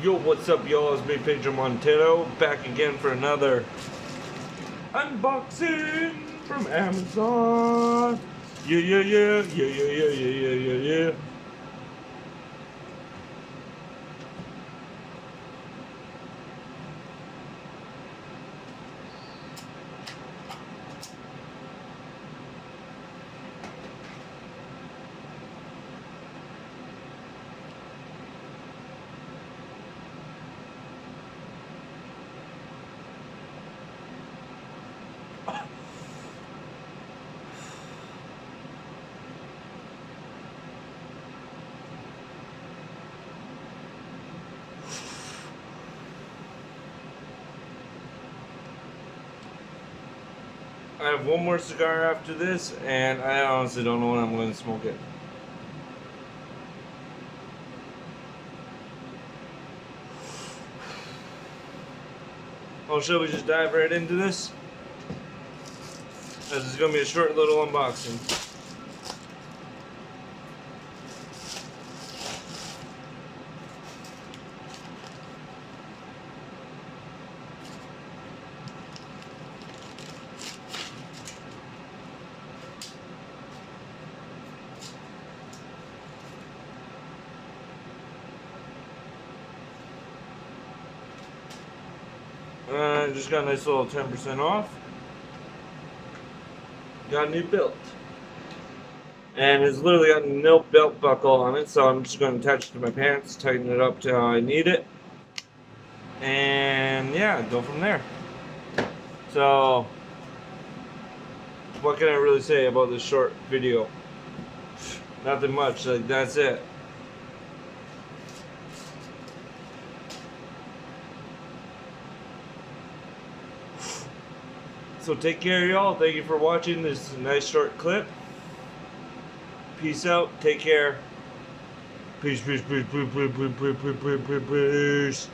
Yo, what's up, y'all? It's me, Pedro Montero, back again for another unboxing from Amazon. Yeah, yeah, yeah, yeah, yeah, yeah, yeah, yeah, yeah. I have one more cigar after this, and I honestly don't know when I'm going to smoke it. Oh, shall we just dive right into this? This is going to be a short little unboxing. Just got a nice little 10% off. Got a new belt. And it's literally got no belt buckle on it, so I'm just going to attach it to my pants, tighten it up till I need it. And yeah, go from there. So, what can I really say about this short video? Nothing much, like that's it. So take care, y'all. Thank you for watching this nice short clip. Peace out. Take care. Peace, peace, peace, peace, peace, peace, peace, peace, peace.